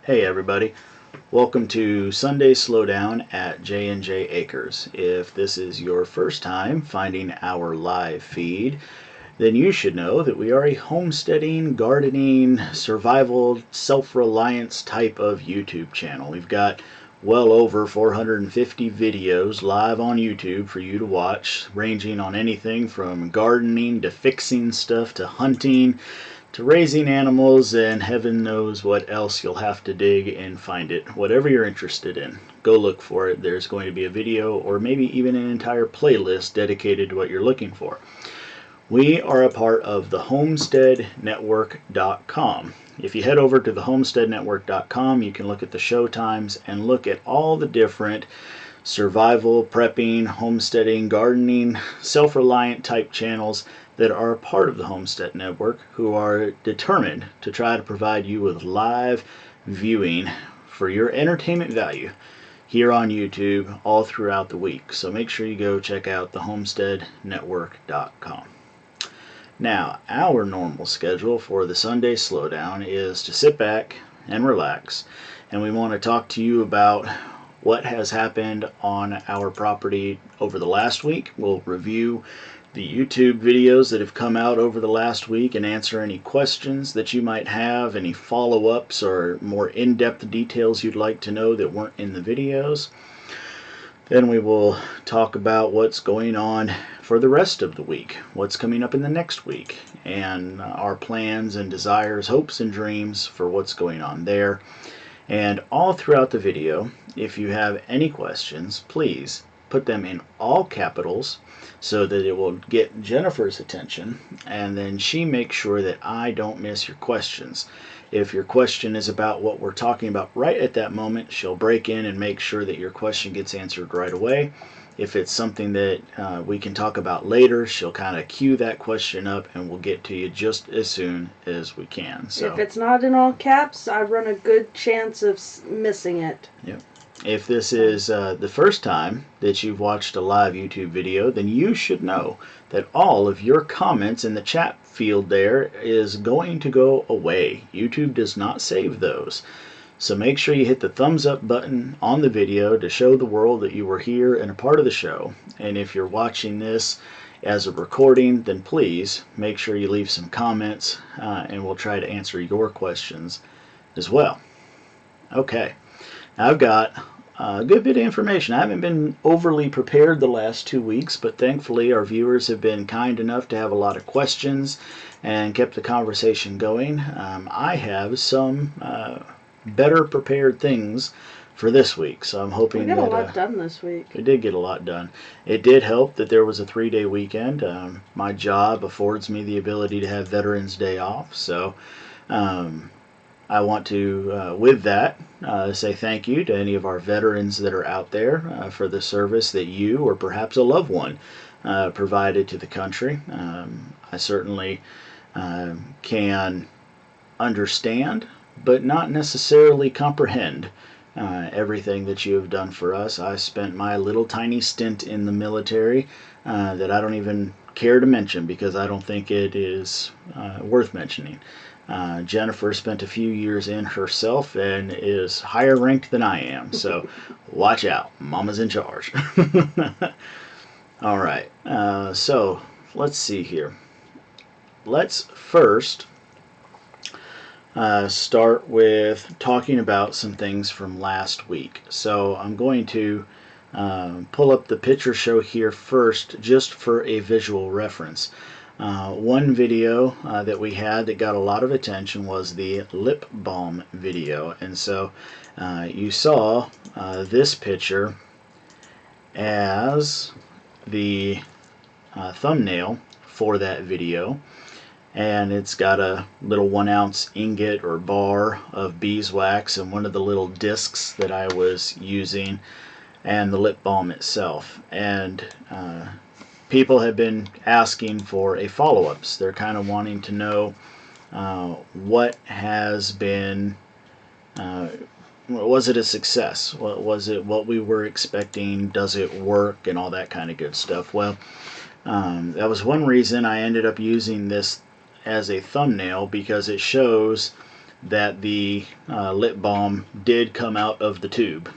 Hey everybody, welcome to Sunday Slowdown at J&J Acres. If this is your first time finding our live feed, then you should know that we are a homesteading, gardening, survival, self-reliance type of YouTube channel. We've got well over 450 videos live on YouTube for you to watch, ranging on anything from gardening to fixing stuff to hunting to raising animals, and heaven knows what else you'll have to dig and find it. Whatever you're interested in, go look for it. There's going to be a video or maybe even an entire playlist dedicated to what you're looking for. We are a part of the homesteadnetwork.com. If you head over to the homesteadnetwork.com, you can look at the show times and look at all the different survival, prepping, homesteading, gardening, self-reliant type channels that are a part of the Homestead Network, who are determined to try to provide you with live viewing for your entertainment value here on YouTube all throughout the week. So make sure you go check out the homesteadnetwork.com. Now, our normal schedule for the Sunday Slowdown is to sit back and relax, and we want to talk to you about what has happened on our property over the last week. We'll review the YouTube videos that have come out over the last week and answer any questions that you might have, any follow-ups or more in-depth details you'd like to know that weren't in the videos. Then we will talk about what's going on for the rest of the week, what's coming up in the next week, and our plans and desires, hopes and dreams for what's going on there. And all throughout the video, if you have any questions, please put them in all capitals so that it will get Jennifer's attention, and then she makes sure that I don't miss your questions. If your question is about what we're talking about right at that moment, she'll break in and make sure that your question gets answered right away. If it's something that we can talk about later, she'll kind of cue that question up and we'll get to you just as soon as we can. So if it's not in all caps, I run a good chance of missing it. Yep. If this is the first time that you've watched a live YouTube video, then you should know that all of your comments in the chat field there is going to go away. YouTube does not save those. So make sure you hit the thumbs up button on the video to show the world that you were here and a part of the show. And if you're watching this as a recording, then please make sure you leave some comments and we'll try to answer your questions as well. Okay. I've got a good bit of information. I haven't been overly prepared the last 2 weeks, but thankfully our viewers have been kind enough to have a lot of questions and kept the conversation going. I have some better prepared things for this week, so I'm hoping we got a lot done this week. We did get a lot done. It did help that there was a 3-day weekend. My job affords me the ability to have Veterans Day off, so I want to, with that, say thank you to any of our veterans that are out there for the service that you or perhaps a loved one provided to the country. I certainly can understand, but not necessarily comprehend everything that you have done for us. I spent my little tiny stint in the military that I don't even care to mention because I don't think it is worth mentioning. Jennifer spent a few years in herself and is higher ranked than I am, so watch out. Mama's in charge. All right, so let's see here. Let's first start with talking about some things from last week. So I'm going to pull up the picture show here first just for a visual reference. One video that we had that got a lot of attention was the lip balm video, and so you saw this picture as the thumbnail for that video, and it's got a little 1-ounce ingot or bar of beeswax and one of the little discs that I was using and the lip balm itself. And people have been asking for a follow-ups. They're kind of wanting to know what has been, was it a success? Was it what we were expecting? Does it work? And all that kind of good stuff. Well, that was one reason I ended up using this as a thumbnail, because it shows that the lip balm did come out of the tube.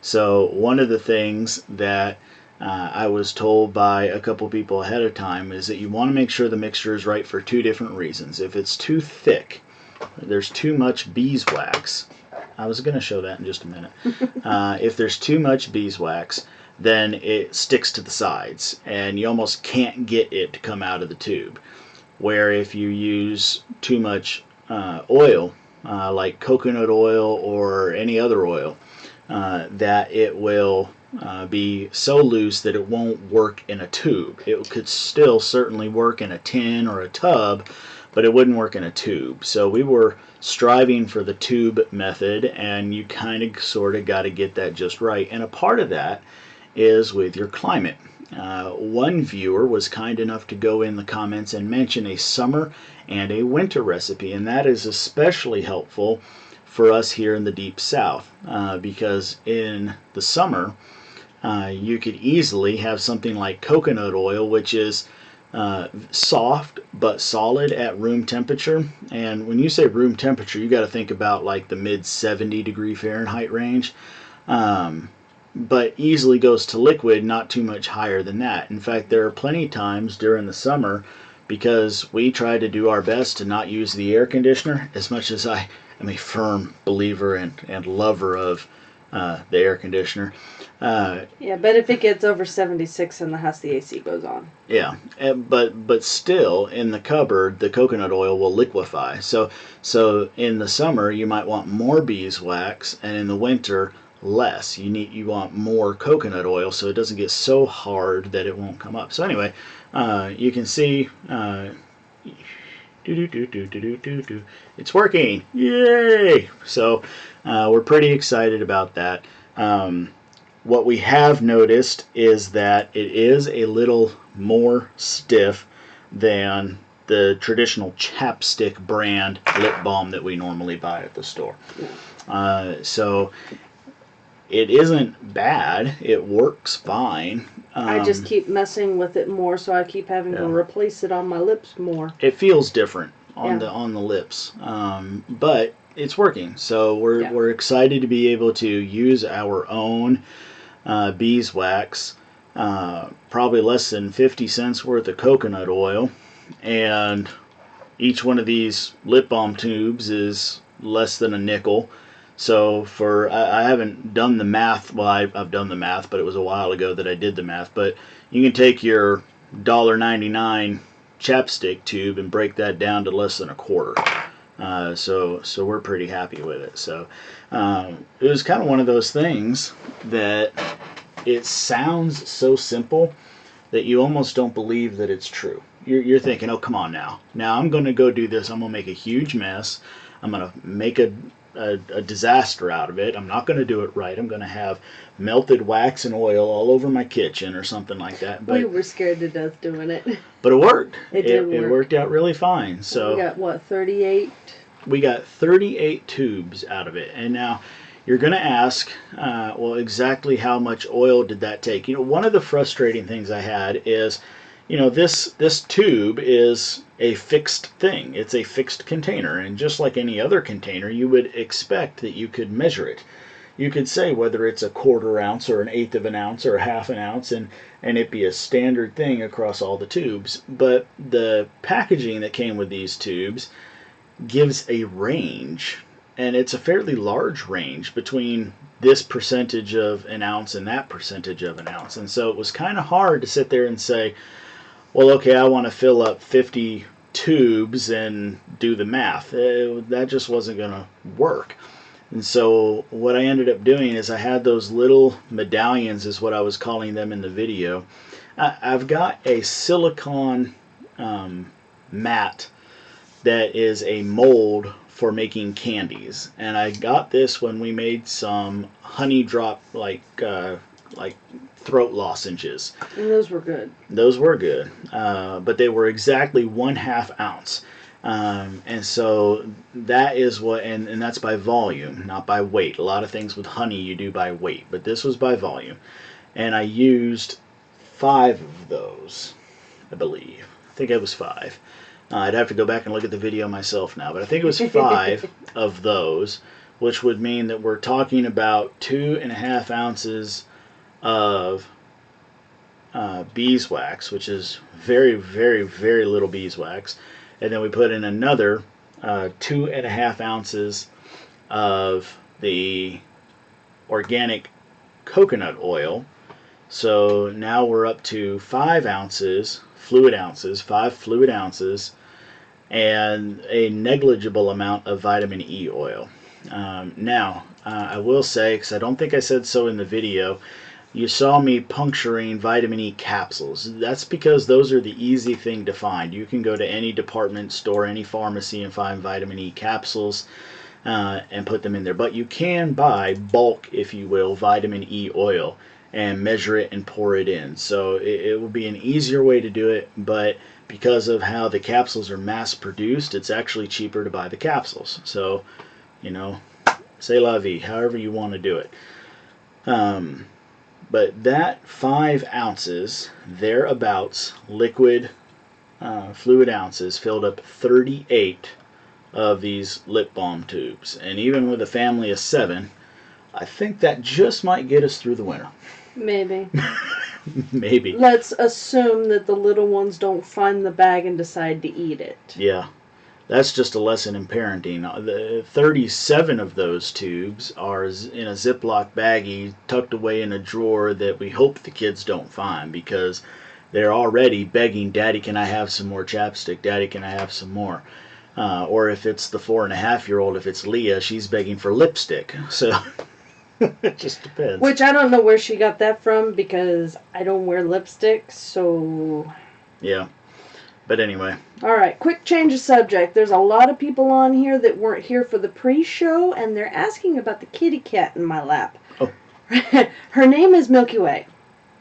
So one of the things that I was told by a couple people ahead of time is that you want to make sure the mixture is right for two different reasons. If it's too thick, there's too much beeswax. I was going to show that in just a minute. If there's too much beeswax, then it sticks to the sides and you almost can't get it to come out of the tube. Where if you use too much oil, like coconut oil or any other oil, that it will be so loose that it won't work in a tube. It could still certainly work in a tin or a tub, but it wouldn't work in a tube. So we were striving for the tube method, and you kind of sort of got to get that just right. And a part of that is with your climate. One viewer was kind enough to go in the comments and mention a summer and a winter recipe, and that is especially helpful for us here in the deep south, because in the summer you could easily have something like coconut oil, which is soft but solid at room temperature. And when you say room temperature, you got to think about like the mid 70-degree Fahrenheit range, but easily goes to liquid not too much higher than that. In fact, there are plenty of times during the summer, because we try to do our best to not use the air conditioner, as much as I am a firm believer and lover of the air conditioner. Yeah, but if it gets over 76 in the house, the AC goes on. Yeah, but still, in the cupboard, the coconut oil will liquefy. So in the summer, you might want more beeswax, and in the winter, less. You want more coconut oil so it doesn't get so hard that it won't come up. So anyway, you can see it's working. Yay! So we're pretty excited about that. What we have noticed is that it is a little more stiff than the traditional chapstick brand lip balm that we normally buy at the store. So it isn't bad. It works fine. I just keep messing with it more, so I keep having to replace it on my lips more. It feels different on the lips, but it's working. So we're excited to be able to use our own beeswax, probably less than 50 cents worth of coconut oil, and each one of these lip balm tubes is less than a nickel. So I haven't done the math. Well, I've done the math, but it was a while ago that I did the math. But you can take your $1.99 chapstick tube and break that down to less than a quarter. So we're pretty happy with it. So it was kind of one of those things that it sounds so simple that you almost don't believe that it's true. You're thinking, oh, come on now. Now I'm going to go do this. I'm going to make a huge mess. I'm going to make a disaster out of it. I'm not going to do it right. I'm going to have melted wax and oil all over my kitchen or something like that. But we were scared to death doing it. But it worked. It did work. It worked out really fine. So we got, what, 38? We got 38 tubes out of it. And now you're going to ask, well, exactly how much oil did that take? You know, one of the frustrating things I had is, you know, this tube is a fixed thing. It's a fixed container, and just like any other container, you would expect that you could measure it. You could say whether it's a 1/4 ounce or an 1/8 of an ounce or a 1/2 ounce, and it be a standard thing across all the tubes. But the packaging that came with these tubes gives a range, and it's a fairly large range between this percentage of an ounce and that percentage of an ounce. And so it was kind of hard to sit there and say, well, okay, I want to fill up 50 tubes and do the math. That just wasn't going to work. And so what I ended up doing is I had those little medallions, is what I was calling them in the video. I've got a silicone mat that is a mold for making candies, and I got this when we made some honey drop like throat lozenges. And those were good. Those were good, but they were exactly 1/2 ounce. And so that is what, and that's by volume, not by weight. A lot of things with honey you do by weight, but this was by volume. And I used 5 of those, I believe. I think it was 5. I'd have to go back and look at the video myself now, but I think it was 5 of those, which would mean that we're talking about 2.5 ounces of beeswax, which is very, very, very little beeswax. And then we put in another 2.5 ounces of the organic coconut oil. So now we're up to 5 ounces, 5 fluid ounces, and a negligible amount of vitamin E oil. Now, I will say, because I don't think I said so in the video, you saw me puncturing vitamin E capsules. That's because those are the easy thing to find. You can go to any department store, any pharmacy, and find vitamin E capsules and put them in there. But you can buy bulk, if you will, vitamin E oil and measure it and pour it in. So it will be an easier way to do it, but because of how the capsules are mass produced, it's actually cheaper to buy the capsules. So, you know, c'est la vie, however you want to do it. But that 5 ounces, thereabouts, liquid fluid ounces filled up 38 of these lip balm tubes. And even with a family of 7, I think that just might get us through the winter. Maybe. Maybe. Let's assume that the little ones don't find the bag and decide to eat it. Yeah. That's just a lesson in parenting. The 37 of those tubes are in a Ziploc baggie tucked away in a drawer that we hope the kids don't find, because they're already begging, Daddy, can I have some more chapstick? Daddy, can I have some more? Or if it's the 4.5-year-old, if it's Leah, she's begging for lipstick. So it just depends. Which I don't know where she got that from, because I don't wear lipstick, so... Yeah. But anyway. Alright, quick change of subject. There's a lot of people on here that weren't here for the pre-show, and they're asking about the kitty cat in my lap. Oh. Her name is Milky Way.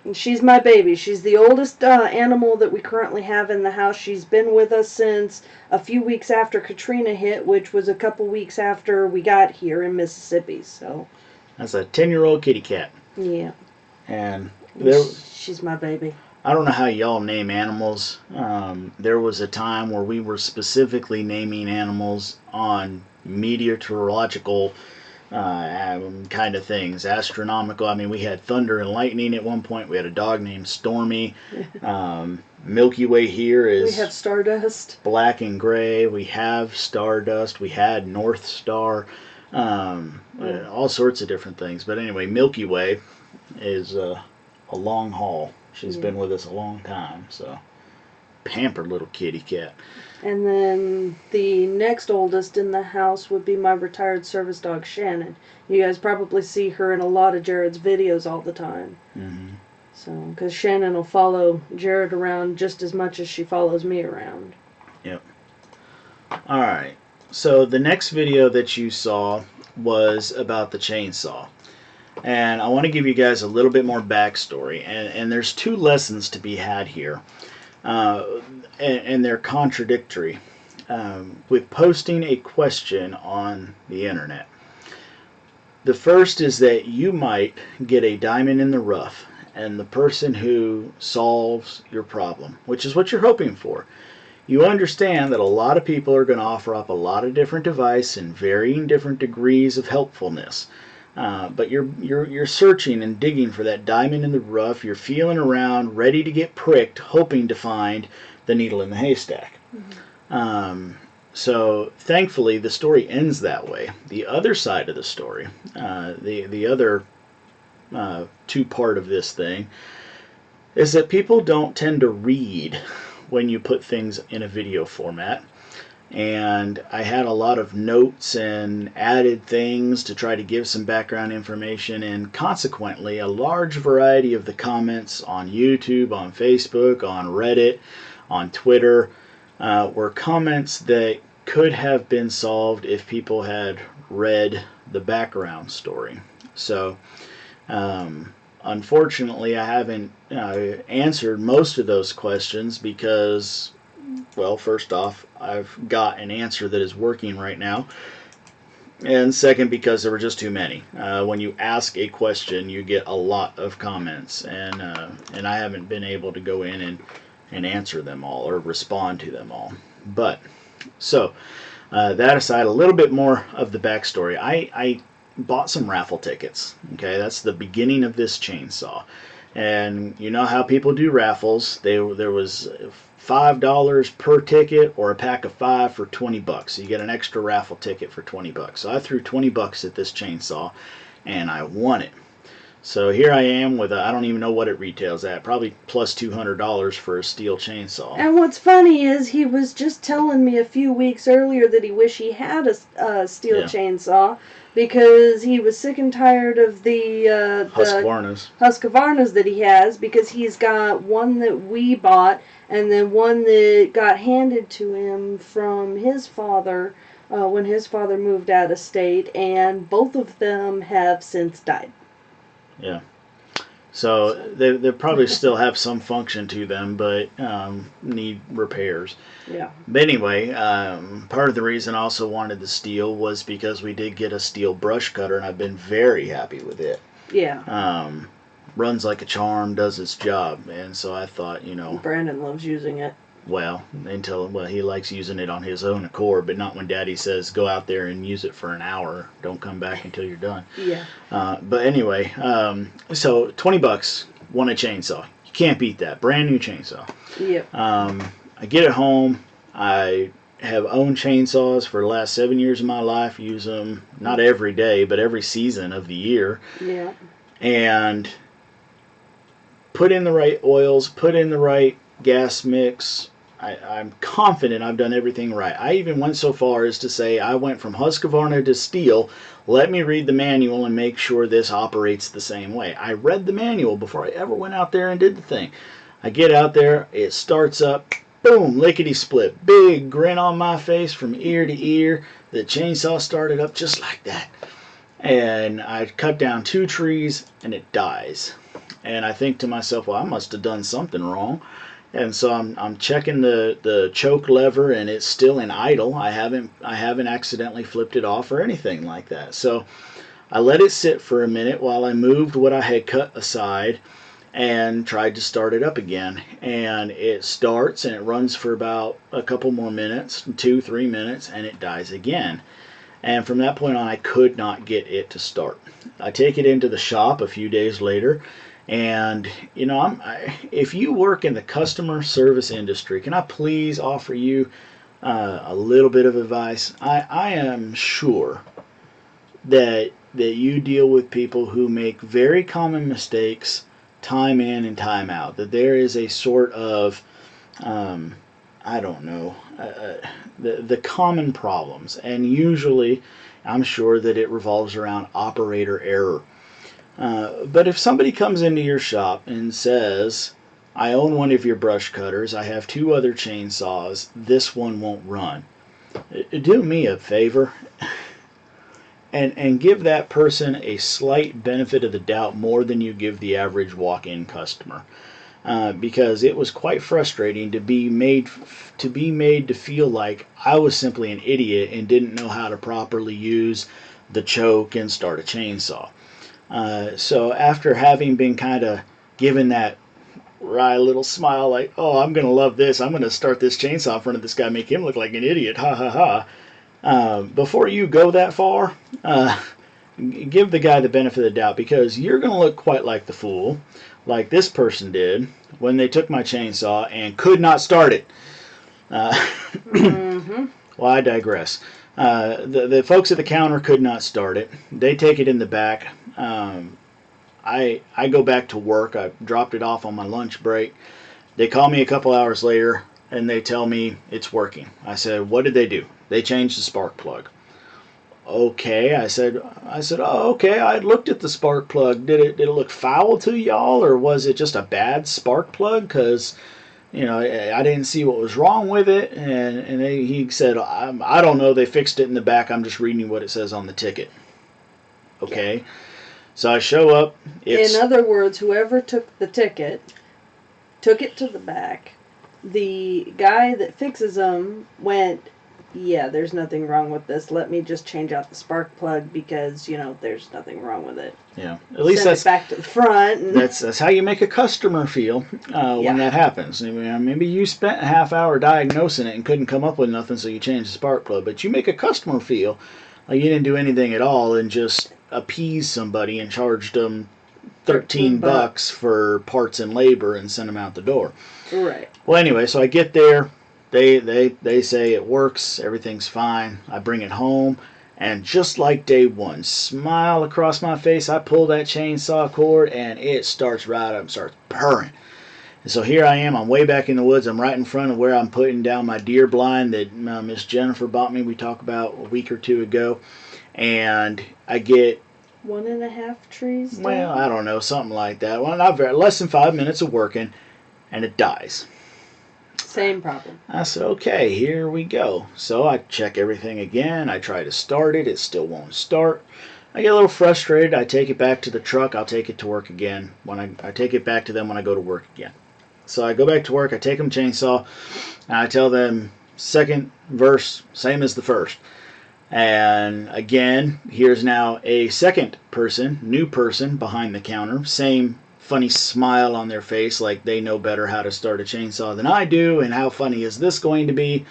And she's my baby. She's the oldest animal that we currently have in the house. She's been with us since a few weeks after Katrina hit, which was a couple weeks after we got here in Mississippi. So that's a 10-year-old kitty cat. Yeah. And she's my baby. I don't know how y'all name animals. There was a time where we were specifically naming animals on meteorological kind of things, astronomical. I mean, we had thunder and lightning at one point. We had a dog named Stormy. Milky Way here is... We have Stardust. Black and gray. We have Stardust. We had North Star. All sorts of different things. But anyway, Milky Way is a long haul. She's been with us a long time, so pampered little kitty cat. And then the next oldest in the house would be my retired service dog, Shannon. You guys probably see her in a lot of Jared's videos all the time. Mm-hmm. So, because Shannon will follow Jared around just as much as she follows me around. Yep. All right. So the next video that you saw was about the chainsaw. And I want to give you guys a little bit more backstory. And there's 2 lessons to be had here. And they're contradictory with posting a question on the internet. The first is that you might get a diamond in the rough, and the person who solves your problem, which is what you're hoping for. You understand that a lot of people are going to offer up a lot of different advice and varying different degrees of helpfulness. But you're searching and digging for that diamond in the rough. You're feeling around, ready to get pricked, hoping to find the needle in the haystack. Mm-hmm. So thankfully, the story ends that way. The other side of the story, the other 2-part of this thing, is that people don't tend to read when you put things in a video format. And I had a lot of notes and added things to try to give some background information, and consequently a large variety of the comments on YouTube, on Facebook, on Reddit, on Twitter were comments that could have been solved if people had read the background story. So unfortunately I haven't answered most of those questions because, well, first off, I've got an answer that is working right now. And second, because there were just too many. When you ask a question, you get a lot of comments. And I haven't been able to go in and answer them all or respond to them all. But, so, that aside, a little bit more of the backstory. I bought some raffle tickets. Okay, that's the beginning of this chainsaw. And you know how people do raffles. There was $5 per ticket or a pack of 5 for $20. So you get an extra raffle ticket for $20. So I threw $20 at this chainsaw and I won it. So here I am with I don't even know what it retails at, probably plus $200 for a steel chainsaw. And what's funny is he was just telling me a few weeks earlier that he wished he had a steel chainsaw because he was sick and tired of the Husqvarnas that he has, because he's got one that we bought and then one that got handed to him from his father when his father moved out of state, and both of them have since died. Yeah. So they probably still have some function to them, but need repairs. Yeah. But anyway, part of the reason I also wanted the steel was because we did get a steel brush cutter, and I've been very happy with it. Yeah. Runs like a charm, does its job, and so I thought, Brandon loves using it. Well, he likes using it on his own accord, but not when Daddy says go out there and use it for an hour. Don't come back until you're done. Yeah. But anyway, so $20, won a chainsaw. You can't beat that. Brand new chainsaw. Yep. I get it home. I have owned chainsaws for the last 7 years of my life. Use them not every day, but every season of the year. Yeah. And put in the right oils, put in the right gas mix. I'm confident I've done everything right. I even went so far as to say I went from Husqvarna to steel. Let me read the manual and make sure this operates the same way. I read the manual before I ever went out there and did the thing. I get out there, it starts up, boom, lickety split. Big grin on my face from ear to ear. The chainsaw started up just like that. And I cut down 2 trees and it dies. And I think to myself, well, I must have done something wrong. And so I'm checking the choke lever, and it's still in idle. I haven't accidentally flipped it off or anything like that. So I let it sit for a minute while I moved what I had cut aside and tried to start it up again. And it starts and it runs for about a couple more minutes, 2-3 minutes, and it dies again. And from that point on, I could not get it to start. I take it into the shop a few days later. And, if you work in the customer service industry, can I please offer you a little bit of advice? I am sure that you deal with people who make very common mistakes time in and time out. That there is a sort of, I don't know, the common problems. And usually, I'm sure that it revolves around operator error. But if somebody comes into your shop and says, I own one of your brush cutters, I have 2 other chainsaws, this one won't run, do me a favor and give that person a slight benefit of the doubt more than you give the average walk-in customer. Because it was quite frustrating to be made to feel like I was simply an idiot and didn't know how to properly use the choke and start a chainsaw. So after having been kind of given that wry little smile like, oh, I'm going to love this, I'm going to start this chainsaw in front of this guy, make him look like an idiot, ha ha ha, before you go that far, give the guy the benefit of the doubt, because you're going to look quite like the fool, like this person did when they took my chainsaw and could not start it. Well, I digress. The folks at the counter could not start it. They take it in the back. I go back to work. I dropped it off on my lunch break. They call me a couple hours later and they tell me it's working. I said, what did they do? They changed the spark plug. Okay, I said, oh, okay, I looked at the spark plug. Did it look foul to y'all, or was it just a bad spark plug? Because I didn't see what was wrong with it. And he said, I don't know. They fixed it in the back. I'm just reading what it says on the ticket. Okay. Yeah. So I show up. In other words, whoever took the ticket took it to the back. The guy that fixes them went yeah, there's nothing wrong with this. Let me just change out the spark plug because, there's nothing wrong with it. Yeah, at least Send it back to the front. And that's how you make a customer feel when that happens. I mean, maybe you spent a half hour diagnosing it and couldn't come up with nothing, so you changed the spark plug. But you make a customer feel like you didn't do anything at all and just appease somebody and charged them $13 for parts and labor and send them out the door. Right. Well, anyway, so I get there. They say it works. Everything's fine. I bring it home. And just like day one, smile across my face, I pull that chainsaw cord and it starts right up and starts purring. And so here I am. I'm way back in the woods. I'm right in front of where I'm putting down my deer blind that Miss Jennifer bought me. We talked about a week or two ago. And I get 1.5 trees down? Well, I don't know, something like that. Well, not very, less than 5 minutes of working, and it dies. Same problem. I said, okay, here we go. So I check everything again. I try to start it. It still won't start. I get a little frustrated. I take it back to the truck. I'll take it to work again. When I take it back to them when I go to work again. So I go back to work. I take them chainsaw. And I tell them, second verse, same as the first. And again, here's now a second person, new person behind the counter. Same funny smile on their face like they know better how to start a chainsaw than I do, and how funny is this going to be?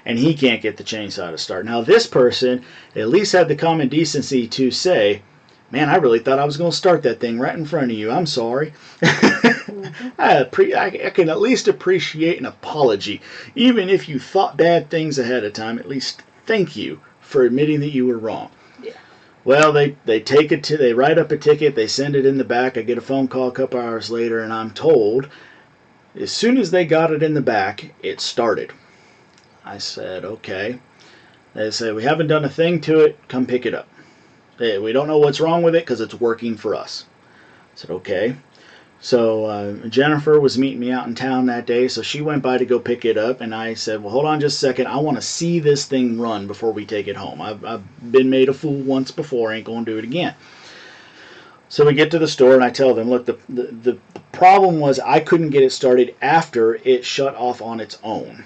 And he can't get the chainsaw to start. Now this person at least had the common decency to say, man, I really thought I was going to start that thing right in front of you. I'm sorry. I can at least appreciate an apology. Even if you thought bad things ahead of time, at least thank you for admitting that you were wrong. Yeah. Well, they write up a ticket, they send it in the back. I get a phone call a couple hours later, and I'm told as soon as they got it in the back, it started. I said, okay. They said, we haven't done a thing to it. Come pick it up. We don't know what's wrong with it because it's working for us. I said, okay. So Jennifer was meeting me out in town that day, so she went by to go pick it up, and I said, well, hold on just a second. I want to see this thing run before we take it home. I've been made a fool once before. I ain't going to do it again. So we get to the store, and I tell them, look, the problem was I couldn't get it started after it shut off on its own.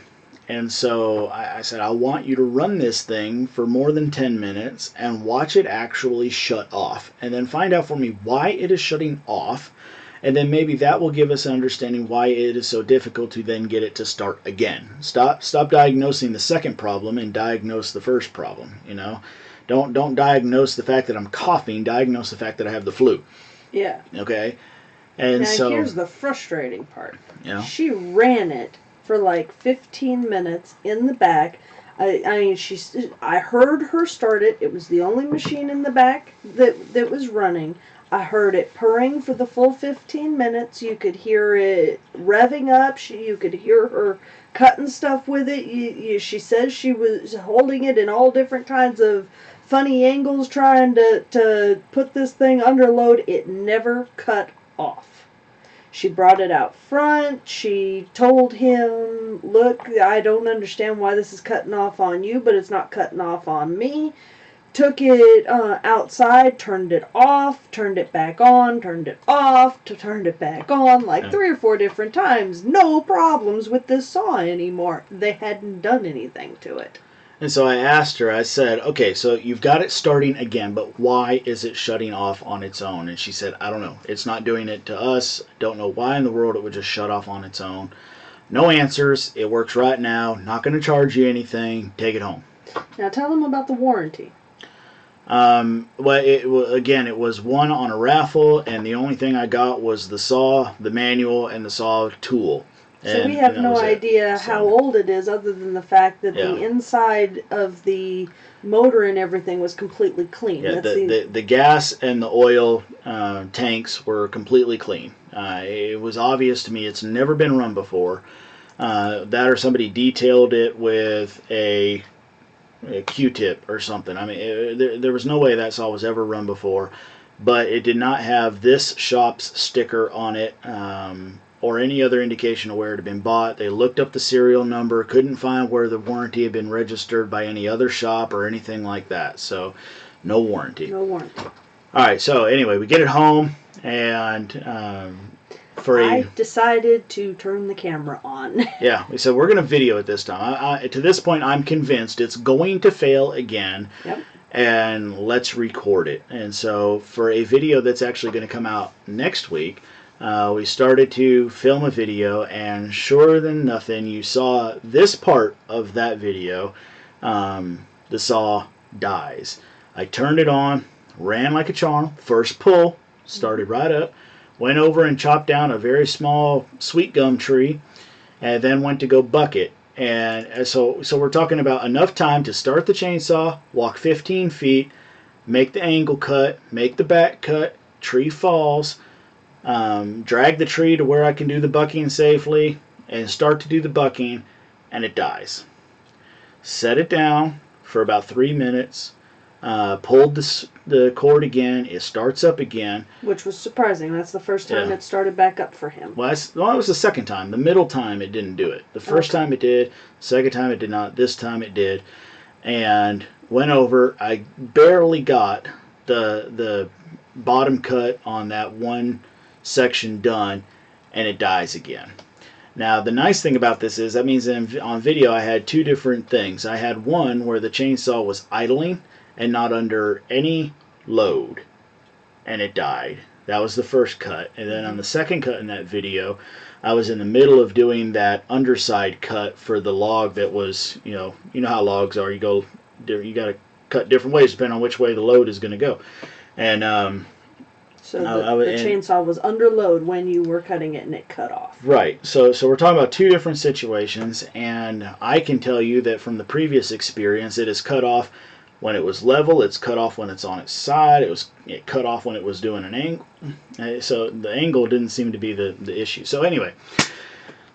And so I said, I want you to run this thing for more than 10 minutes and watch it actually shut off. And then find out for me why it is shutting off. And then maybe that will give us an understanding why it is so difficult to then get it to start again. Stop diagnosing the second problem and diagnose the first problem. Don't diagnose the fact that I'm coughing. Diagnose the fact that I have the flu. Yeah. Okay. And now here's the frustrating part. Yeah. She ran it for like 15 minutes in the back. I heard her start it. It was the only machine in the back that was running. I heard it purring for the full 15 minutes. You could hear it revving up. You could hear her cutting stuff with it. She says she was holding it in all different kinds of funny angles trying to put this thing under load. It never cut off. She brought it out front. She told him, look, I don't understand why this is cutting off on you, but it's not cutting off on me. Took it outside, turned it off, turned it back on, turned it off, turned it back on, like 3 or 4 different times. No problems with this saw anymore. They hadn't done anything to it. And so I asked her, I said, okay, so you've got it starting again, but why is it shutting off on its own? And she said, I don't know. It's not doing it to us. Don't know why in the world it would just shut off on its own. No answers. It works right now. Not going to charge you anything. Take it home. Now tell them about the warranty. Well, it was one on a raffle, and the only thing I got was the saw, the manual, and the saw tool. So we have no idea how old it is, other than the fact that the inside of the motor and everything was completely clean. Yeah, the gas and the oil tanks were completely clean. It was obvious to me it's never been run before. That or somebody detailed it with a Q-tip or something. I mean, there was no way that saw was ever run before, but it did not have this shop's sticker on it or any other indication of where it had been bought. They looked up the serial number, couldn't find where the warranty had been registered by any other shop or anything like that. So, no warranty. No warranty. All right, so anyway, we get it home, and I decided to turn the camera on. Yeah, we said we're going to video it this time. To this point, I'm convinced it's going to fail again. Yep. And let's record it. And so for a video that's actually going to come out next week, we started to film a video, and sure than nothing, you saw this part of that video. The saw dies. I turned it on, ran like a charm, first pull, started right up, went over and chopped down a very small sweet gum tree, and then went to go buck it. And so we're talking about enough time to start the chainsaw, walk 15 feet, make the angle cut, make the back cut, tree falls, drag the tree to where I can do the bucking safely, and start to do the bucking, and it dies. Set it down for about 3 minutes, pulled the cord again, it starts up again. Which was surprising. That's the first time it started back up for him. Well, it was the second time. The middle time it didn't do it. The first time it did, the second time it did not, this time it did. And went over, I barely got the bottom cut on that one section done, and it dies again. Now, the nice thing about this is that means on video I had two different things. I had one where the chainsaw was idling and not under any load, and it died. That was the first cut. And then on the second cut in that video, I was in the middle of doing that underside cut for the log that was, you know how logs are. You got to cut different ways depending on which way the load is going to go. And so the chainsaw was under load when you were cutting it, and it cut off. Right. So we're talking about two different situations, and I can tell you that from the previous experience, it is cut off when it was level, it's cut off when it's on its side, it cut off when it was doing an angle. So the angle didn't seem to be the issue. So anyway,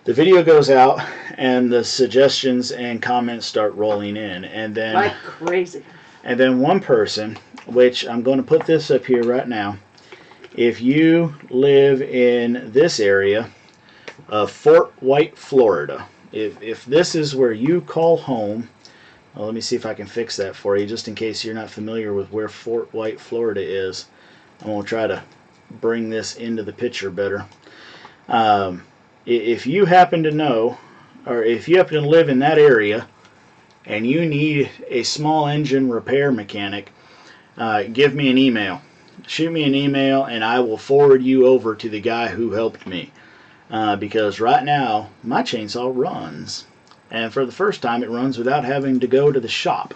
the video goes out, and the suggestions and comments start rolling in. And then like crazy. And then one person, which I'm going to put this up here right now, if you live in this area of Fort White, Florida, if this is where you call home, well, let me see if I can fix that for you, just in case you're not familiar with where Fort White, Florida is. I'm going to try to bring this into the picture better. If you happen to know, or if you happen to live in that area, and you need a small engine repair mechanic, give me an email. Shoot me an email, and I will forward you over to the guy who helped me. Because right now, my chainsaw runs. And for the first time, it runs without having to go to the shop.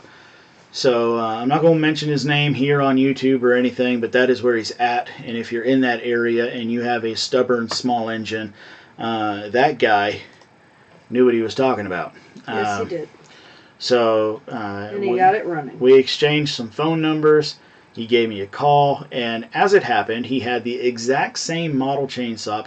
So I'm not going to mention his name here on YouTube or anything, but that is where he's at. And if you're in that area and you have a stubborn small engine, that guy knew what he was talking about. Yes, he did. So and he got it running. We exchanged some phone numbers. He gave me a call, and as it happened, he had the exact same model chainsaw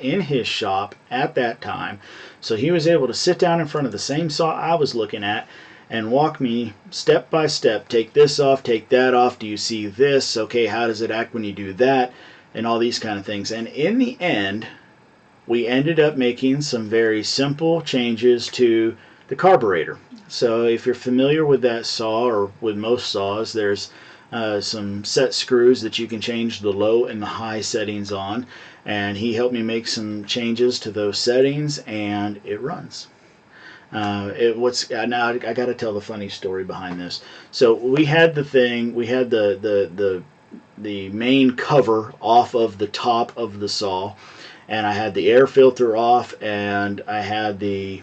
in his shop at that time. So he was able to sit down in front of the same saw I was looking at and walk me step by step. Take this off, take that off. Do you see this? Okay, how does it act when you do that? And all these kind of things. And in the end, we ended up making some very simple changes to the carburetor. So if you're familiar with that saw, or with most saws, there's some set screws that you can change the low and the high settings on, and he helped me make some changes to those settings, and it runs. Now I got to tell the funny story behind this. So we had the main cover off of the top of the saw, and I had the air filter off, and I had the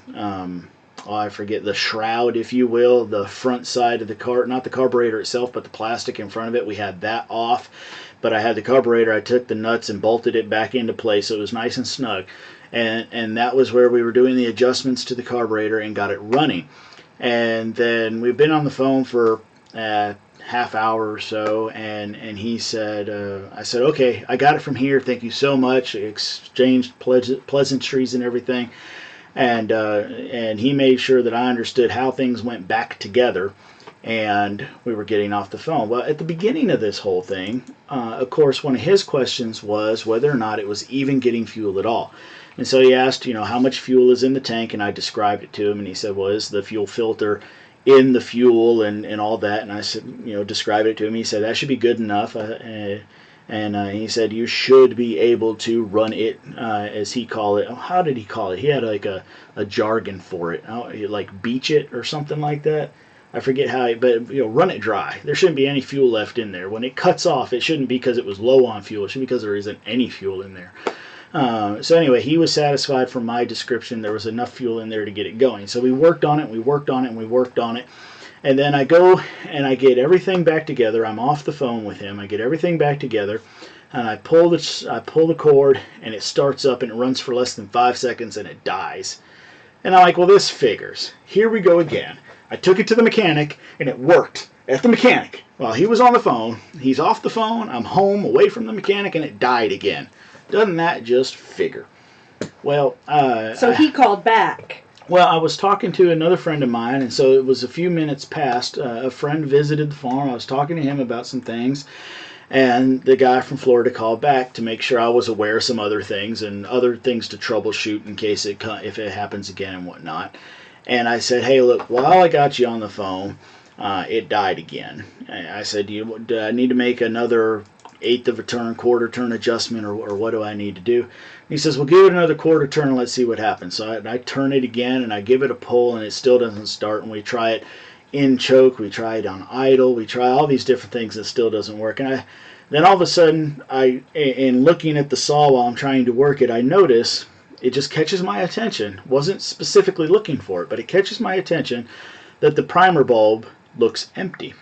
I forget, the shroud, if you will, the front side of the car, not the carburetor itself, but the plastic in front of it. We had that off, but I had the carburetor. I took the nuts and bolted it back into place, so it was nice and snug. And that was where we were doing the adjustments to the carburetor and got it running. And then we've been on the phone for half hour or so, and he said, I said, okay, I got it from here. Thank you so much. Exchanged pleasantries and everything. And he made sure that I understood how things went back together, and we were getting off the phone. Well, at the beginning of this whole thing, of course, one of his questions was whether or not it was even getting fuel at all. And so he asked, how much fuel is in the tank, and I described it to him, and he said, well, is the fuel filter in the fuel and all that? And I said, describe it to him. He said, that should be good enough. And he said you should be able to run it, as he called it. Oh, how did he call it? He had like a jargon for it, like beach it or something like that. I forget how, but run it dry. There shouldn't be any fuel left in there. When it cuts off, it shouldn't be because it was low on fuel. It should be because there isn't any fuel in there. So anyway, he was satisfied from my description. There was enough fuel in there to get it going. So we worked on it, we worked on it, and we worked on it. And then I go and I get everything back together. I'm off the phone with him. I get everything back together, and I pull the cord, and it starts up, and it runs for less than 5 seconds, and it dies. And I'm like, well, this figures. Here we go again. I took it to the mechanic, and it worked at the mechanic. While he was on the phone, he's off the phone, I'm home, away from the mechanic, and it died again. Doesn't that just figure? Well, so he called back. Well, I was talking to another friend of mine, and so it was a few minutes past. A friend visited the farm. I was talking to him about some things, and the guy from Florida called back to make sure I was aware of some other things and other things to troubleshoot in case if it happens again and whatnot. And I said, hey, look, while I got you on the phone, it died again. I said, do I need to make another eighth of a turn, quarter turn adjustment, or what do I need to do? And he says, well, give it another quarter turn and let's see what happens. So I turn it again and I give it a pull and it still doesn't start. And we try it in choke, we try it on idle, we try all these different things, and it still doesn't work. And then all of a sudden, in looking at the saw while I'm trying to work it, I notice it just catches my attention. Wasn't specifically looking for it, but it catches my attention that the primer bulb looks empty.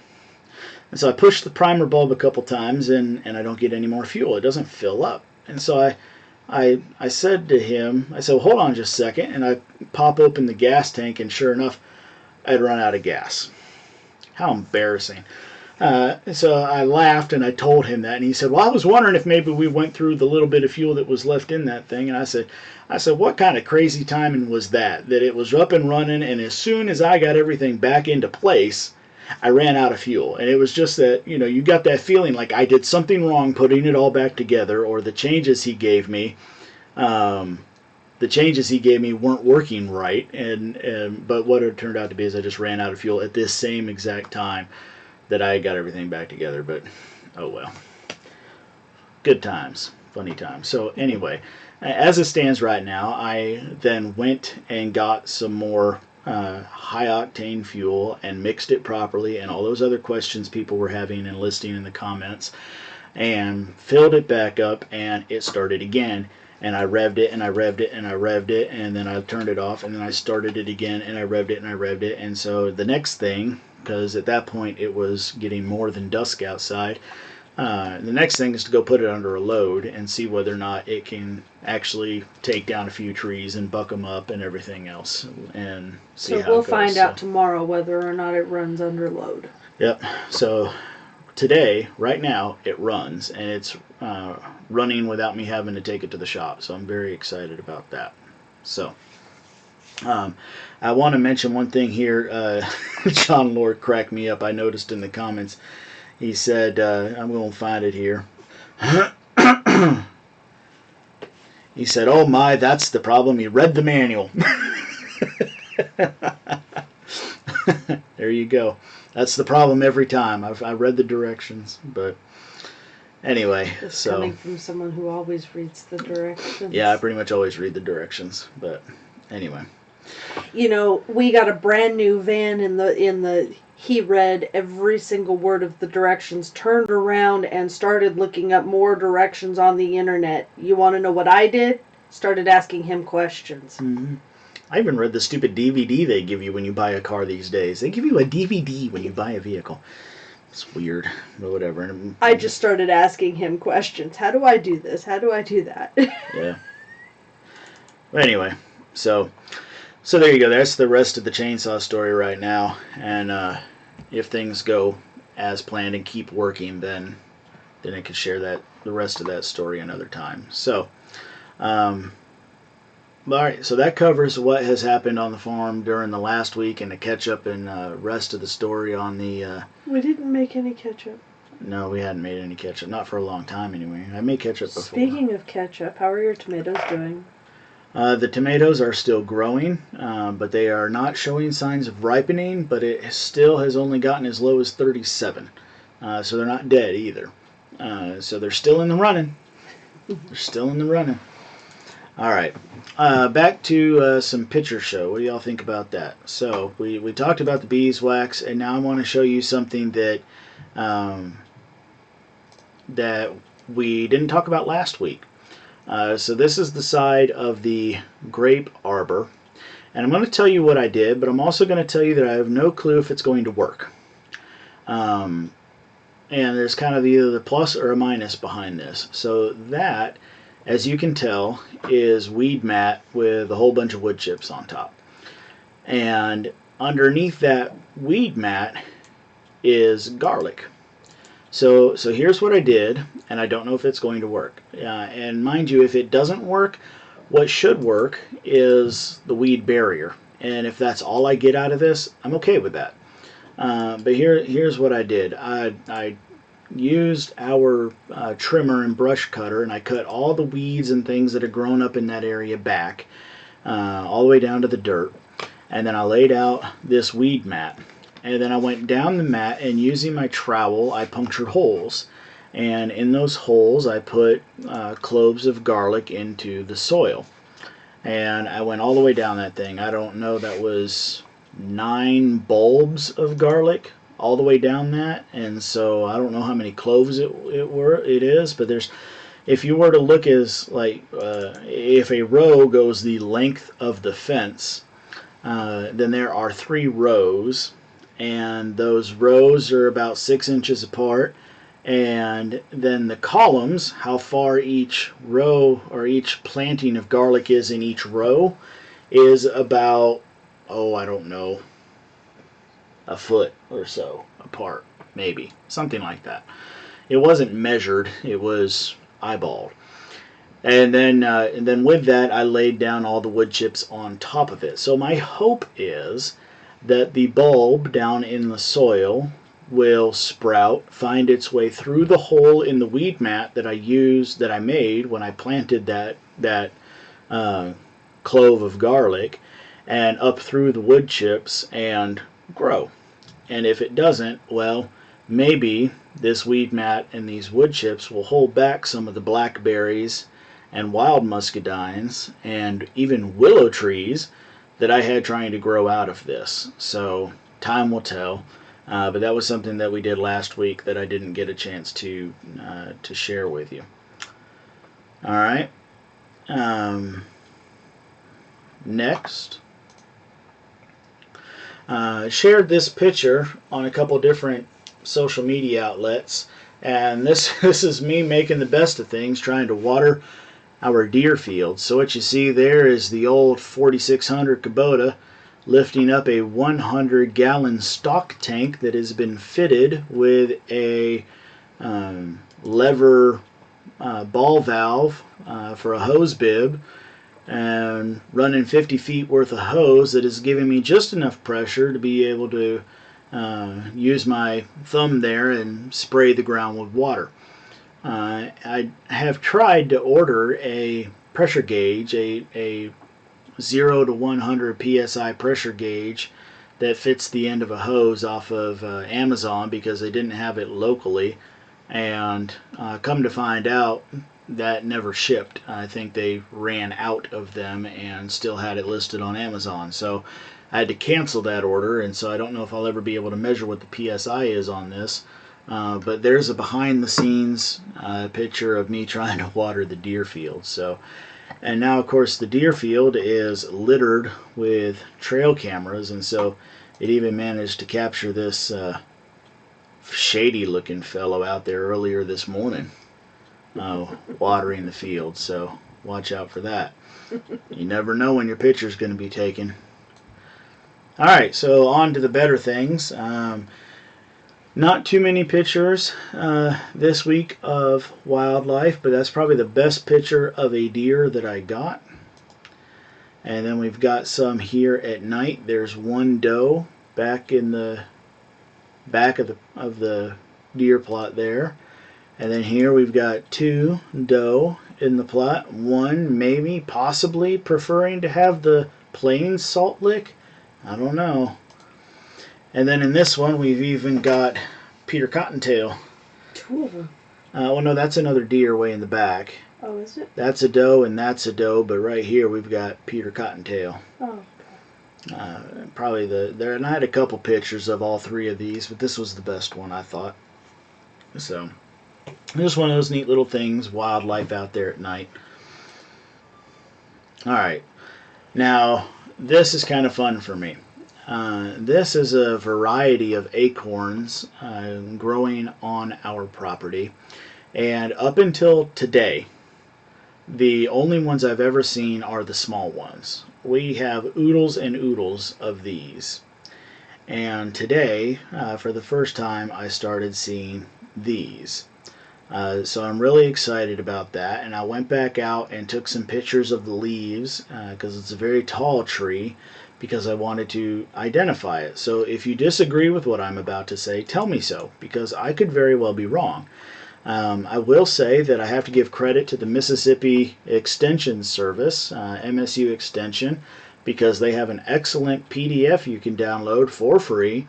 And so I push the primer bulb a couple times, and I don't get any more fuel. It doesn't fill up. And so I said to him, I said, well, hold on just a second. And I pop open the gas tank, and sure enough, I'd run out of gas. How embarrassing. So I laughed, and I told him that. And he said, well, I was wondering if maybe we went through the little bit of fuel that was left in that thing. And I said, what kind of crazy timing was that? That it was up and running, and as soon as I got everything back into place, I ran out of fuel. And it was just that, you got that feeling like I did something wrong putting it all back together, or the changes he gave me weren't working right. But what it turned out to be is I just ran out of fuel at this same exact time that I got everything back together. But oh well, good times, funny times. So anyway, as it stands right now, I then went and got some more high octane fuel and mixed it properly, and all those other questions people were having and listing in the comments, and filled it back up, and it started again. And I revved it, and I revved it, and I revved it, and then I turned it off, and then I started it again, and I revved it, and I revved it. And so the next thing, because at that point it was getting more than dusk outside, the next thing is to go put it under a load and see whether or not it can actually take down a few trees and buck them up and everything else, and see how it goes. So we'll find out tomorrow whether or not it runs under load. Yep. So today, right now, it runs, and it's running without me having to take it to the shop. So I'm very excited about that. So I want to mention one thing here. John Lord cracked me up. I noticed in the comments. He said, I'm going to find it here. He said, oh my, that's the problem. He read the manual. There you go. That's the problem every time. I read the directions. But anyway, it's coming from someone who always reads the directions. Yeah, I pretty much always read the directions. But anyway. We got a brand new van in the he read every single word of the directions, turned around and started looking up more directions on the internet. You want to know what I did? Started asking him questions. Mm-hmm. I even read the stupid DVD they give you when you buy a car these days. They give you a DVD when you buy a vehicle. It's weird, but whatever. I just started asking him questions. How do I do this? How do I do that? Yeah. But anyway, so there you go. That's the rest of the chainsaw story right now. And if things go as planned and keep working, then I can share the rest of that story another time. So, all right. So that covers what has happened on the farm during the last week, and the catch up and rest of the story on the. We didn't make any ketchup. No, we hadn't made any ketchup. Not for a long time, anyway. I made ketchup before. Speaking of ketchup, how are your tomatoes doing? The tomatoes are still growing, but they are not showing signs of ripening, but it still has only gotten as low as 37. So they're not dead either. So they're still in the running. They're still in the running. All right. Back to some picture show. What do y'all think about that? So we talked about the beeswax, and now I want to show you something that um, that we didn't talk about last week. So this is the side of the grape arbor. And I'm going to tell you what I did, but I'm also going to tell you that I have no clue if it's going to work. And there's kind of either the plus or a minus behind this. So that, as you can tell, is weed mat with a whole bunch of wood chips on top. And underneath that weed mat is garlic. So here's what I did, and I don't know if it's going to work. And mind you, if it doesn't work, what should work is the weed barrier. And if that's all I get out of this, I'm okay with that. But here's what I did. I used our trimmer and brush cutter, and I cut all the weeds and things that had grown up in that area back, all the way down to the dirt. And then I laid out this weed mat. And then I went down the mat, and using my trowel, I punctured holes. And in those holes, I put cloves of garlic into the soil. And I went all the way down that thing. I don't know, that was 9 bulbs of garlic all the way down that. And so I don't know how many cloves it is, but there's, if you were to look as like, if a row goes the length of the fence, then there are 3 rows. And those rows are about 6 inches apart, and then the columns, how far each row or each planting of garlic is in each row, is about, I don't know, a foot or so apart, maybe something like that. It wasn't measured, it was eyeballed. And then with that, I laid down all the wood chips on top of it. So my hope is that the bulb down in the soil will sprout, find its way through the hole in the weed mat that I made when I planted that clove of garlic, and up through the wood chips and grow. And if it doesn't, well, maybe this weed mat and these wood chips will hold back some of the blackberries and wild muscadines and even willow trees that I had trying to grow out of this. So time will tell. But that was something that we did last week that I didn't get a chance to share with you. All right. Next, shared this picture on a couple different social media outlets, and this is me making the best of things, trying to water our deer field. So what you see there is the old 4600 Kubota lifting up a 100-gallon stock tank that has been fitted with a lever ball valve for a hose bib, and running 50 feet worth of hose that is giving me just enough pressure to be able to use my thumb there and spray the ground with water. I have tried to order a pressure gauge, a 0 to 100 psi pressure gauge that fits the end of a hose off of Amazon, because they didn't have it locally, and come to find out that never shipped. I think they ran out of them and still had it listed on Amazon, so I had to cancel that order. And so I don't know if I'll ever be able to measure what the PSI is on this. But there's a behind the scenes picture of me trying to water the deer field. So, and now of course the deer field is littered with trail cameras, and so it even managed to capture this shady looking fellow out there earlier this morning watering the field. So watch out for that. You never know when your picture's going to be taken. Alright, so on to the better things. Not too many pictures this week of wildlife, but that's probably the best picture of a deer that I got. And then we've got some here at night. There's one doe back in the back of the deer plot there. And then here we've got 2 doe in the plot. One maybe, possibly preferring to have the plain salt lick. I don't know. And then in this one we've even got Peter Cottontail. 2 of them. Well, no, that's another deer way in the back. Oh, is it? That's a doe and that's a doe, but right here we've got Peter Cottontail. Oh. Probably there, and I had a couple pictures of all three of these, but this was the best one, I thought. So, just one of those neat little things, wildlife out there at night. All right, now this is kind of fun for me. This is a variety of acorns growing on our property, and up until today, the only ones I've ever seen are the small ones. We have oodles and oodles of these. And today, for the first time, I started seeing these. So I'm really excited about that. And I went back out and took some pictures of the leaves because it's a very tall tree because I wanted to identify it. So if you disagree with what I'm about to say, tell me so because I could very well be wrong. I will say that I have to give credit to the Mississippi Extension Service, MSU Extension, because they have an excellent PDF you can download for free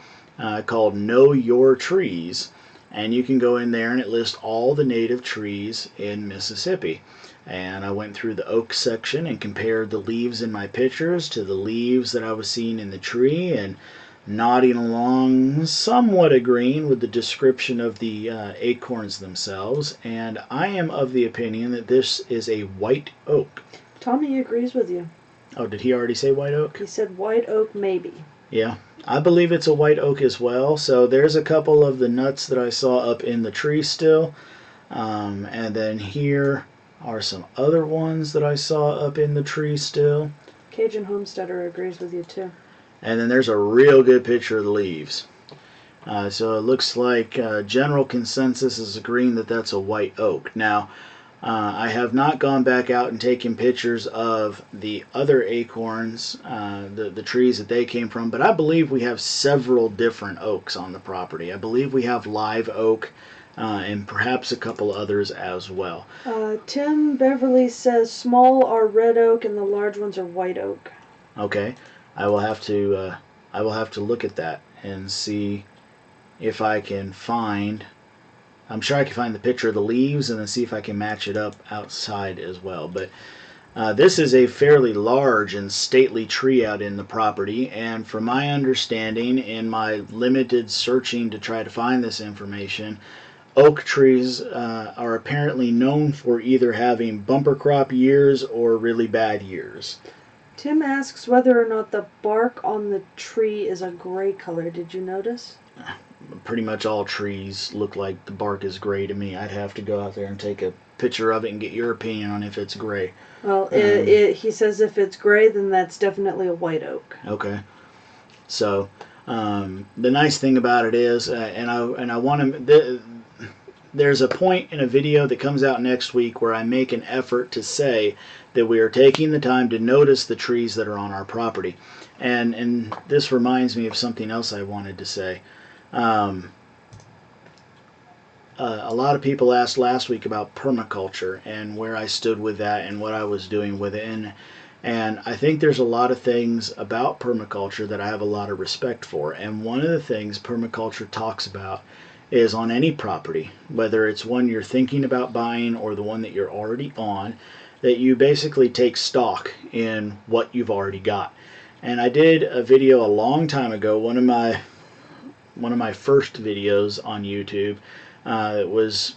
called Know Your Trees. And you can go in there and it lists all the native trees in Mississippi. And I went through the oak section and compared the leaves in my pictures to the leaves that I was seeing in the tree and nodding along, somewhat agreeing with the description of the acorns themselves. And I am of the opinion that this is a white oak. Tommy agrees with you. Oh, did he already say white oak? He said white oak, maybe. Yeah, I believe it's a white oak as well. So there's a couple of the nuts that I saw up in the tree still. And then here are some other ones that I saw up in the tree still. Cajun Homesteader agrees with you too. And then there's a real good picture of the leaves. So it looks like general consensus is agreeing that that's a white oak. Now, I have not gone back out and taken pictures of the other acorns, the trees that they came from, but I believe we have several different oaks on the property. I believe we have live oak and perhaps a couple others as well. Tim Beverly says small are red oak and the large ones are white oak. Okay, I will have to look at that and see if I can find. I'm sure I can find the picture of the leaves and then see if I can match it up outside as well. But this is a fairly large and stately tree out in the property, and from my understanding, in my limited searching to try to find this information, oak trees are apparently known for either having bumper crop years or really bad years. Tim asks whether or not the bark on the tree is a gray color. Did you notice? Pretty much all trees look like the bark is gray to me. I'd have to go out there and take a picture of it and get your opinion on if it's gray. Well, he says if it's gray, then that's definitely a white oak. Okay. So the nice thing about it is, and I want to. There's a point in a video that comes out next week where I make an effort to say that we are taking the time to notice the trees that are on our property, and this reminds me of something else I wanted to say. A lot of people asked last week about permaculture and where I stood with that and what I was doing with it. And I think there's a lot of things about permaculture that I have a lot of respect for. And one of the things permaculture talks about is on any property, whether it's one you're thinking about buying or the one that you're already on, that you basically take stock in what you've already got. And I did a video a long time ago, one of my first videos on YouTube. It was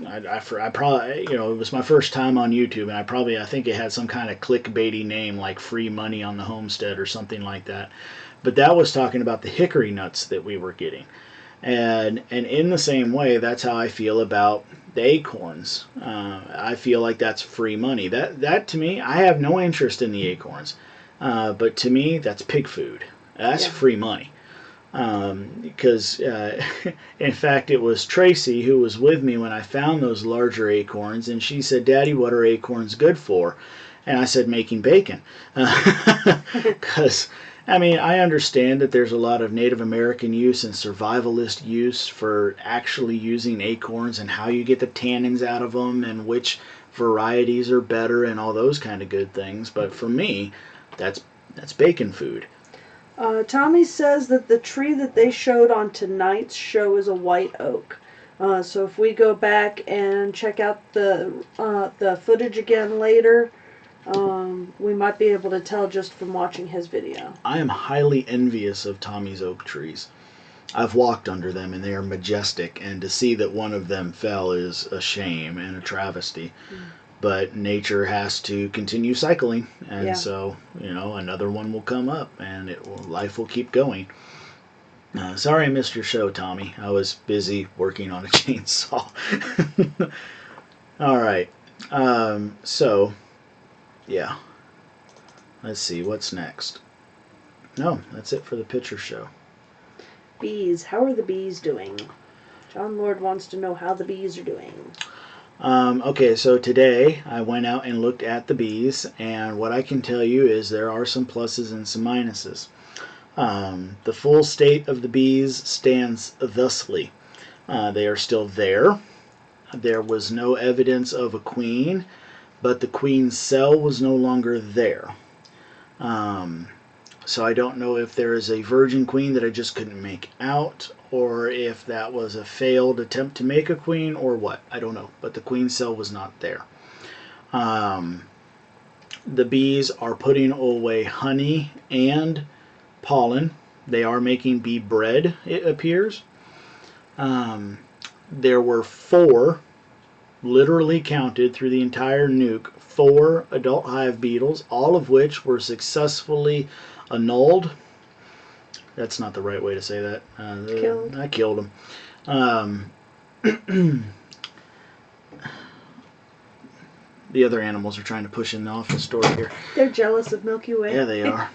I probably it was my first time on YouTube, and I think it had some kind of clickbaity name like free money on the homestead or something like that. But that was talking about the hickory nuts that we were getting, and in the same way, that's how I feel about the acorns. I feel like that's free money. That to me, I have no interest in the acorns, but to me, that's pig food. That's free money. Because in fact it was Tracy who was with me when I found those larger acorns, and she said, "Daddy, what are acorns good for?" And I said, "Making bacon." Because I understand that there's a lot of Native American use and survivalist use for actually using acorns and how you get the tannins out of them and which varieties are better and all those kind of good things, but for me that's bacon food. Tommy says that the tree that they showed on tonight's show is a white oak. So if we go back and check out the footage again later, we might be able to tell just from watching his video. I am highly envious of Tommy's oak trees. I've walked under them and they are majestic, and to see that one of them fell is a shame and a travesty. But nature has to continue cycling, and so another one will come up, and life will keep going. Sorry I missed your show, Tommy. I was busy working on a chainsaw. All right. So, yeah. Let's see, what's next? No, that's it for the picture show. Bees. How are the bees doing? John Lord wants to know how the bees are doing. Okay, so today I went out and looked at the bees, and what I can tell you is there are some pluses and some minuses. The full state of the bees stands thusly. They are still there. There was no evidence of a queen, but the queen's cell was no longer there. So I don't know if there is a virgin queen that I just couldn't make out, or if that was a failed attempt to make a queen, or what. I don't know. But the queen cell was not there. The bees are putting away honey and pollen. They are making bee bread, it appears. There were 4, literally counted through the entire nuke, 4 adult hive beetles, all of which were successfully annulled. That's not the right way to say that. Killed. I killed them. The other animals are trying to push in the office door here. They're jealous of Milky Way. Yeah, they are.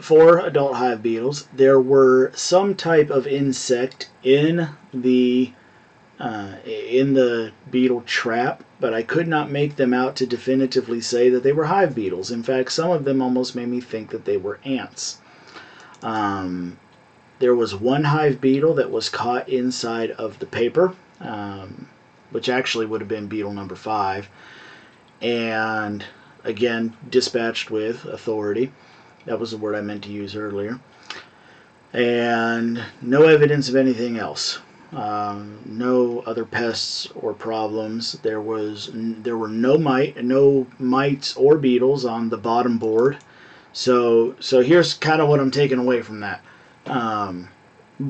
4 adult hive beetles. There were some type of insect in the beetle trap, but I could not make them out to definitively say that they were hive beetles. In fact, some of them almost made me think that they were ants. There was 1 hive beetle that was caught inside of the paper, which actually would have been beetle number 5, and again dispatched with authority. That was the word I meant to use earlier. And no evidence of anything else. No other pests or problems. There were no mites or beetles on the bottom board. So here's kind of what I'm taking away from that.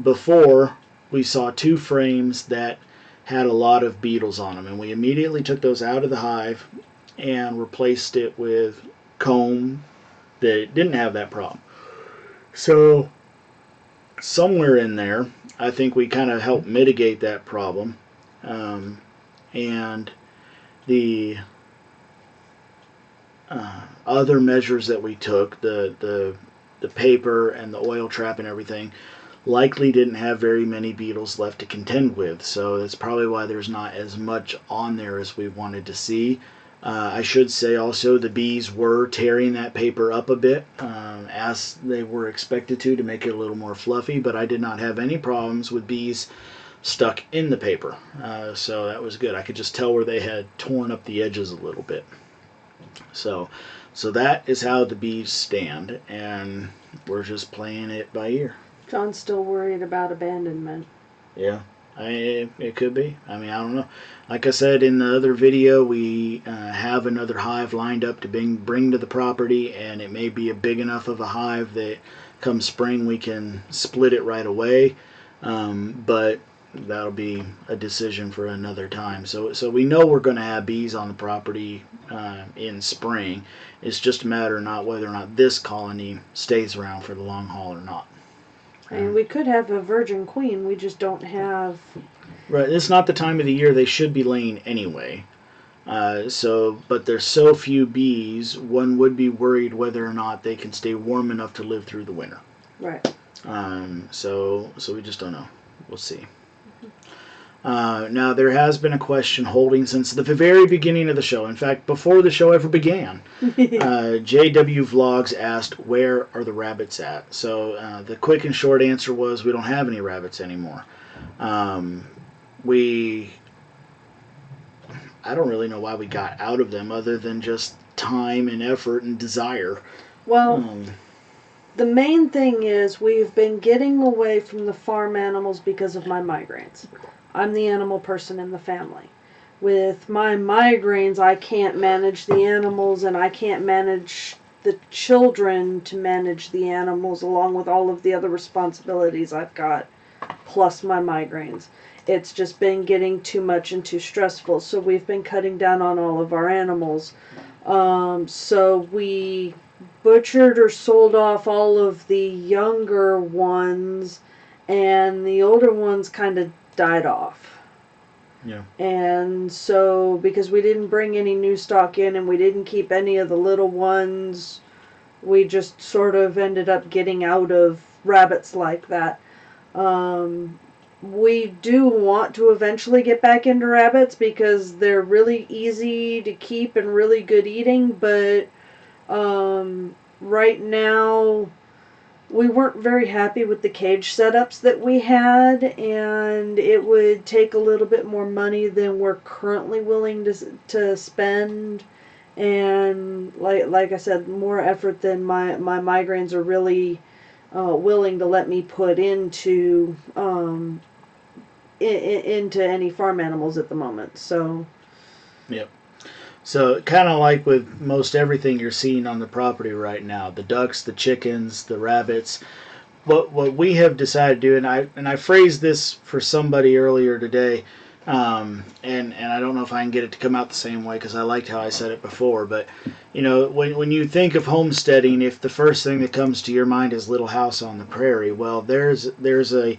Before, we saw 2 frames that had a lot of beetles on them, and we immediately took those out of the hive and replaced it with comb that didn't have that problem. So somewhere in there, I think we kind of helped mitigate that problem. And the other measures that we took, the paper and the oil trap and everything, likely didn't have very many beetles left to contend with. So that's probably why there's not as much on there as we wanted to see. I should say also the bees were tearing that paper up a bit as they were expected to make it a little more fluffy, but I did not have any problems with bees stuck in the paper. So that was good. I could just tell where they had torn up the edges a little bit. So that is how the bees stand, and we're just playing it by ear. John's still worried about abandonment. Yeah. It could be. I mean, I don't know. Like I said in the other video, we have another hive lined up to bring to the property, and it may be a big enough of a hive that come spring we can split it right away. But that'll be a decision for another time. So we know we're going to have bees on the property in spring. It's just a matter of not whether or not this colony stays around for the long haul or not. And we could have a virgin queen, we just don't have... Right, it's not the time of the year they should be laying anyway. But there's so few bees, one would be worried whether or not they can stay warm enough to live through the winter. Right. So we just don't know. We'll see. Now, there has been a question holding since the very beginning of the show. In fact, before the show ever began, JW Vlogs asked, where are the rabbits at? So the quick and short answer was, we don't have any rabbits anymore. I don't really know why we got out of them other than just time and effort and desire. Well, the main thing is we've been getting away from the farm animals because of my migraines. I'm the animal person in the family. With my migraines, I can't manage the animals, and I can't manage the children to manage the animals along with all of the other responsibilities I've got, plus my migraines. It's just been getting too much and too stressful, so we've been cutting down on all of our animals. So we butchered or sold off all of the younger ones, and the older ones kind of died off. Yeah. And so, because we didn't bring any new stock in and we didn't keep any of the little ones, we just sort of ended up getting out of rabbits like that. We do want to eventually get back into rabbits because they're really easy to keep and really good eating, but right now we weren't very happy with the cage setups that we had, and it would take a little bit more money than we're currently willing to spend, and like I said, more effort than my migraines are really willing to let me put into into any farm animals at the moment. So Yep. So kind of like with most everything you're seeing on the property right now, the ducks, the chickens, the rabbits, what we have decided to do, and I phrased this for somebody earlier today, and I don't know if I can get it to come out the same way because I liked how I said it before, but you know, when you think of homesteading, if the first thing that comes to your mind is Little House on the Prairie, well, there's an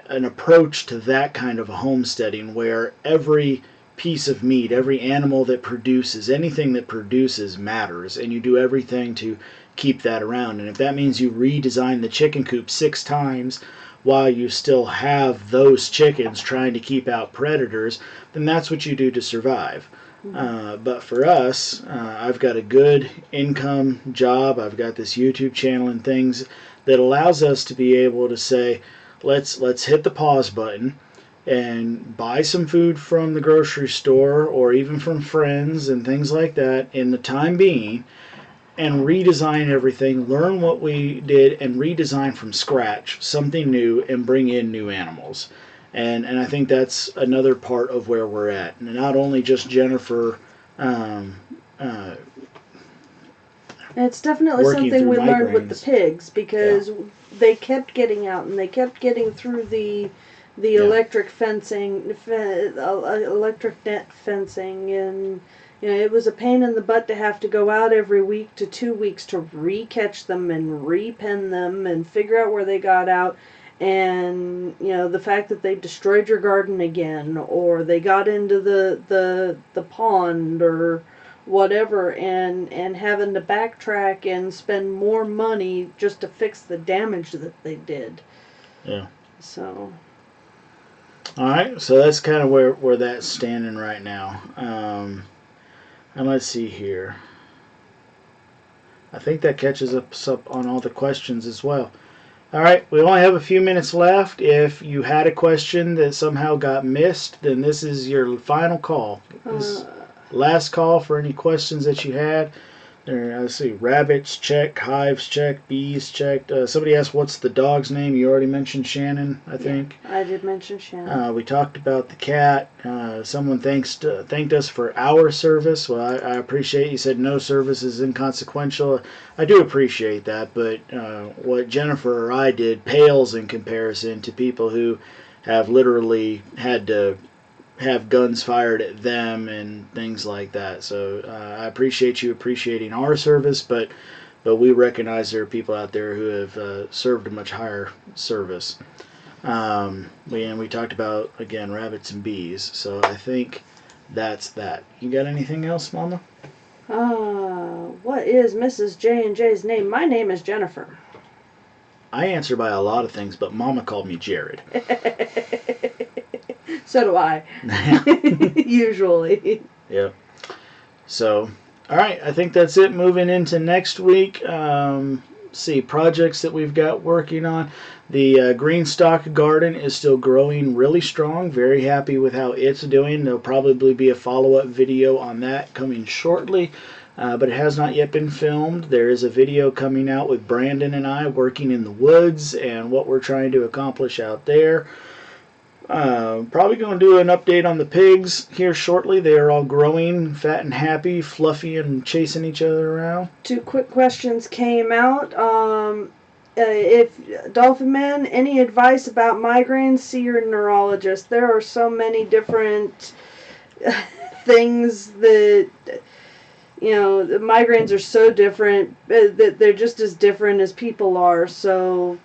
approach to that kind of a homesteading where every piece of meat, every animal that produces, anything that produces matters, and you do everything to keep that around. And if that means you redesign the chicken coop 6 times while you still have those chickens trying to keep out predators, then that's what you do to survive. But for us, I've got a good income job. I've got this YouTube channel and things that allows us to be able to say, let's hit the pause button and buy some food from the grocery store or even from friends and things like that in the time being, and redesign everything, learn what we did, and redesign from scratch something new and bring in new animals. And I think that's another part of where we're at. And not only just Jennifer it's definitely working something through we learned with the migraines. pigs because they kept getting out and they kept getting through the electric fencing, electric net fencing, and you know it was a pain in the butt to have to go out every week to 2 weeks to re-catch them and re-pen them and figure out where they got out. And you know the fact that they destroyed your garden again, or they got into the pond or whatever, and having to backtrack and spend more money just to fix the damage that they did. Yeah. So. All right, so that's kind of where that's standing right now. And let's see here. I think that catches us up on all the questions as well. All right, we only have a few minutes left. If you had a question that somehow got missed, then this is your final call. Last call for any questions that you had. Let's see, rabbits checked, hives checked, bees checked. Somebody asked what's the dog's name. You already mentioned Shannon, I think. Yeah, I did mention Shannon. We talked about the cat. Someone thanked us for our service. Well, I appreciate you said no service is inconsequential. I do appreciate that, but what Jennifer or I did pales in comparison to people who have literally had to have guns fired at them and things like that. So I appreciate you appreciating our service, but we recognize there are people out there who have served a much higher service. We talked about, again, rabbits and bees. So I think that's that. You got anything else, Mama? What is Mrs. J&J's name? My name is Jennifer. I answer by a lot of things, but Mama called me Jared. So do I. Usually. Yep. So, all right. I think that's it. Moving into next week. See, projects that we've got working on. The green stock garden is still growing really strong. Very happy with how it's doing. There'll probably be a follow-up video on that coming shortly. but it has not yet been filmed. There is a video coming out with Brandon and I working in the woods and what we're trying to accomplish out there. Probably going to do an update on the pigs here shortly. They are all growing, fat and happy, fluffy, and chasing each other around. 2 quick questions came out. If Dolphin Man, any advice about migraines? See your neurologist. There are so many different things that, the migraines are so different that they're just as different as people are. So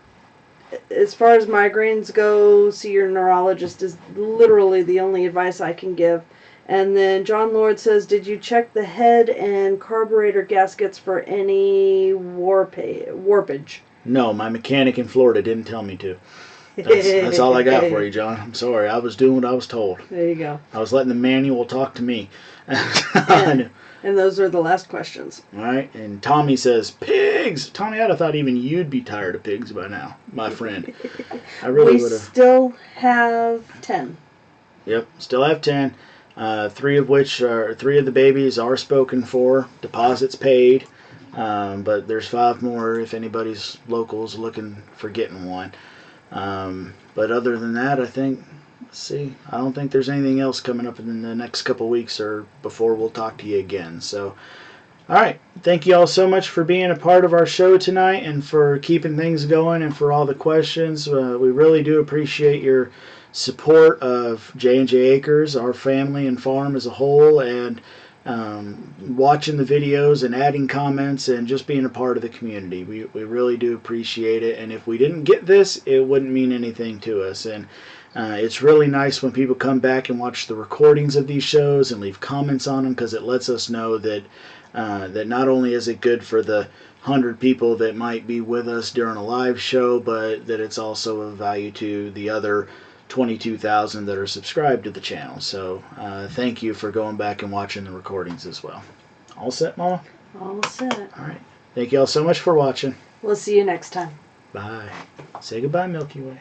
as far as migraines go, see your neurologist is literally the only advice I can give. And then John Lord says, did you check the head and carburetor gaskets for any warpage? No, my mechanic in Florida didn't tell me to. That's all I got for you, John. I'm sorry. I was doing what I was told. There you go. I was letting the manual talk to me. And those are the last questions. All right. And Tommy says, pigs! Tommy, I'd have thought even you'd be tired of pigs by now, my friend. I really would have. We still have 10. Yep, still have 10. 3 of the babies are spoken for, deposits paid. But there's 5 more if anybody's locals looking for getting one. But other than that, I think, I don't think there's anything else coming up in the next couple weeks or before we'll talk to you again. So, all right. Thank you all so much for being a part of our show tonight and for keeping things going and for all the questions. We really do appreciate your support of J&J Acres, our family and farm as a whole, and watching the videos and adding comments and just being a part of the community. We really do appreciate it, and if we didn't get this, it wouldn't mean anything to us. And it's really nice when people come back and watch the recordings of these shows and leave comments on them, because it lets us know that that not only is it good for the 100 people that might be with us during a live show, but that it's also of value to the other 22,000 that are subscribed to the channel. So thank you for going back and watching the recordings as well. All set, Mama? All set. All right. Thank you all so much for watching. We'll see you next time. Bye. Say goodbye, Milky Way.